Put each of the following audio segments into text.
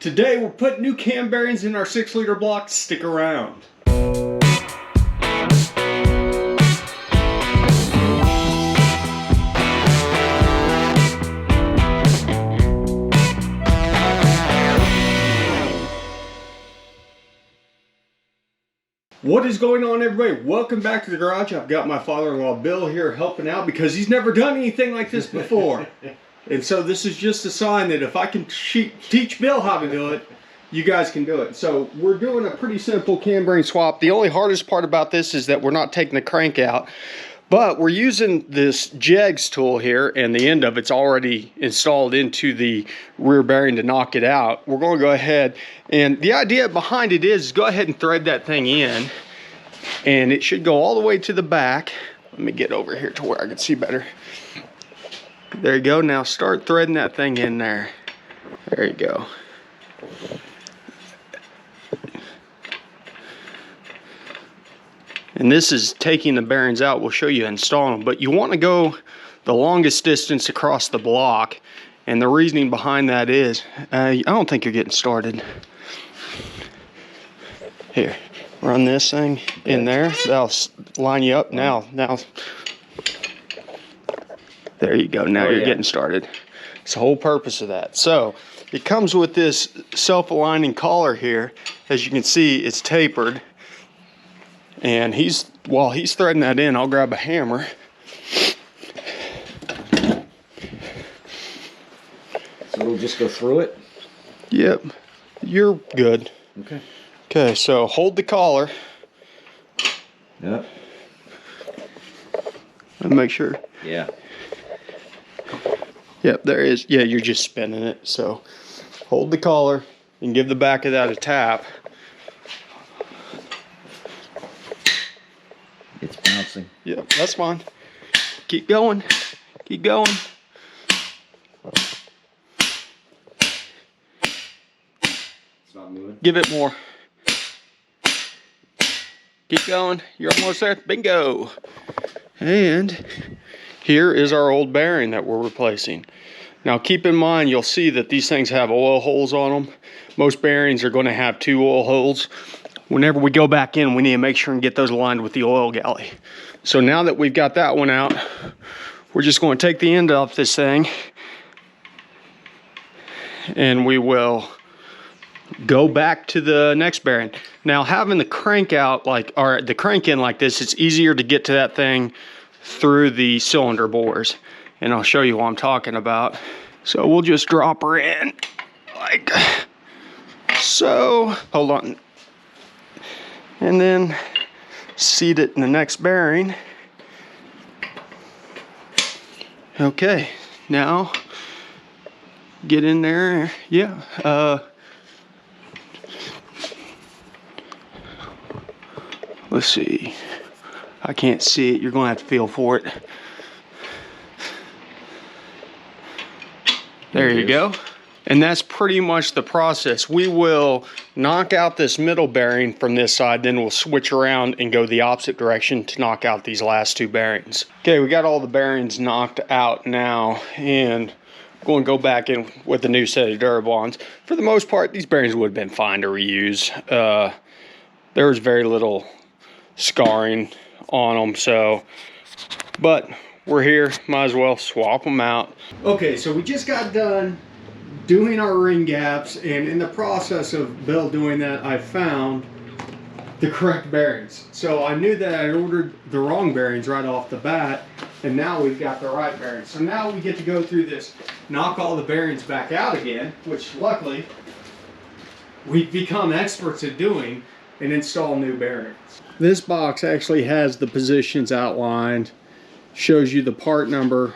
Today we're putting new cam bearings in our 6-liter block. Stick around. What is going on, everybody? Welcome back to the garage. I've got my father-in-law Bill here helping out because he's never done anything like this before. And so this is just a sign that if I can teach Bill how to do it, you guys can do it. So we're doing a pretty simple cam bearing swap. The only hardest part about this is that we're not taking the crank out, but we're using this jegs tool here, and the end of it's already installed into the rear bearing to knock it out. We're going to go ahead, and the idea behind it is go ahead and thread that thing in, and it should go all the way to the back. Let me get over here to where I can see better. There you go. Now start threading that thing in there. There you go. And this is taking the bearings out. We'll show you installing them, but you want to go the longest distance across the block, and the reasoning behind that is I don't think you're getting started. Here, run this thing in there. That'll line you up. Now there you go. Now you're getting started. It's the whole purpose of that. So it comes with this self-aligning collar here. As you can see, it's tapered. And while he's threading that in, I'll grab a hammer. So we'll just go through it? Yep, you're good. Okay. Okay, so hold the collar. Yep. And make sure. Yeah. Yep, there is. Yeah, you're just spinning it. So hold the collar and give the back of that a tap. It's bouncing. Yep, that's fine. Keep going. Keep going. It's not moving. Give it more. Keep going. You're almost there. Bingo. And here is our old bearing that we're replacing. Now keep in mind, you'll see that these things have oil holes on them. Most bearings are going to have 2 oil holes. Whenever we go back in, we need to make sure and get those aligned with the oil galley. So now that we've got that one out, we're just going to take the end off this thing, and we will go back to the next bearing. Now having the crank out or the crank in like this, it's easier to get to that thing through the cylinder bores, and I'll show you what I'm talking about. So we'll just drop her in like so. Hold on. And then seat it in the next bearing. Okay, now get in there. Yeah. Let's see. I can't see it. You're gonna have to feel for it. There you go. And that's pretty much the process. We will knock out this middle bearing from this side, then we'll switch around and go the opposite direction to knock out these last 2 bearings. Okay, we got all the bearings knocked out now, and we're going to go back in with a new set of Durabonds. For the most part, these bearings would have been fine to reuse. There was very little scarring on them, so, but we're here, might as well swap them out. Okay, so we just got done doing our ring gaps, and in the process of Bill doing that, I found the correct bearings. So I knew that I ordered the wrong bearings right off the bat, and now we've got the right bearings. So now we get to go through this, knock all the bearings back out again, which luckily we've become experts at doing, and install new bearings. This box actually has the positions outlined, shows you the part number.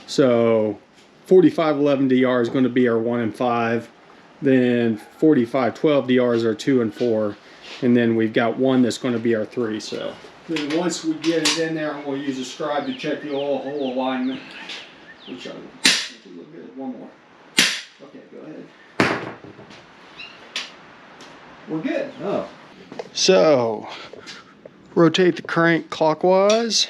So 4511 DR is going to be our 1 and 5, then 4512 DRs are 2 and 4, and then we've got 1 that's going to be our 3. So then once we get it in there, we'll use a scribe to check the oil hole alignment. Which I look good. One more. Okay, go ahead. We're good. Oh. So rotate the crank clockwise.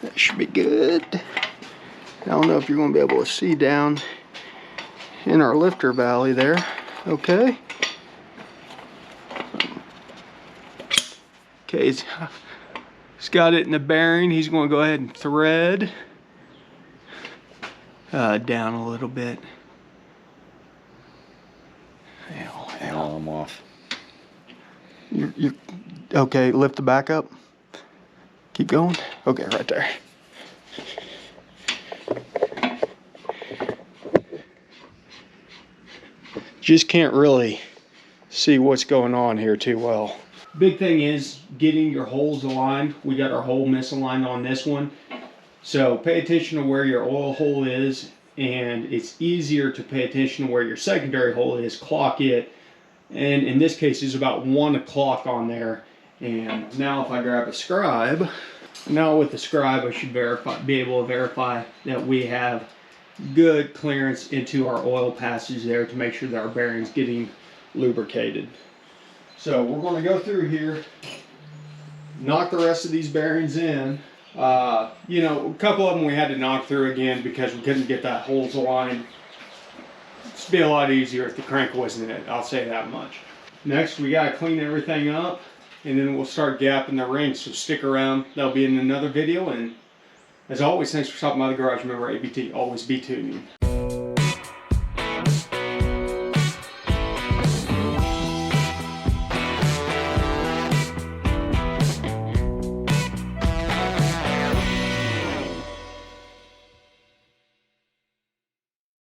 That should be good. I don't know if you're going to be able to see down in our lifter valley there. Okay. Okay, he's got it in the bearing. He's going to go ahead and thread down a little bit. Now I'm off. You're okay. Lift the back up. Keep going. Okay, right there. Just can't really see what's going on here too well. Big thing is getting your holes aligned. We got our hole misaligned on this one. So pay attention to where your oil hole is, and it's easier to pay attention to where your secondary hole is, clock it. And in this case, it's about 1 o'clock on there. And now if I grab a scribe, now with the scribe, I should be able to verify that we have good clearance into our oil passage there to make sure that our bearing's getting lubricated. So we're going to go through here, knock the rest of these bearings in. You know, a couple of them we had to knock through again because we couldn't get that holes aligned. It'd be a lot easier if the crank wasn't in it, I'll say that much. Next, we got to clean everything up, and then we'll start gapping the rings. So stick around, that'll be in another video. And as always, thanks for stopping by the garage. Remember, ABT, always be tuning.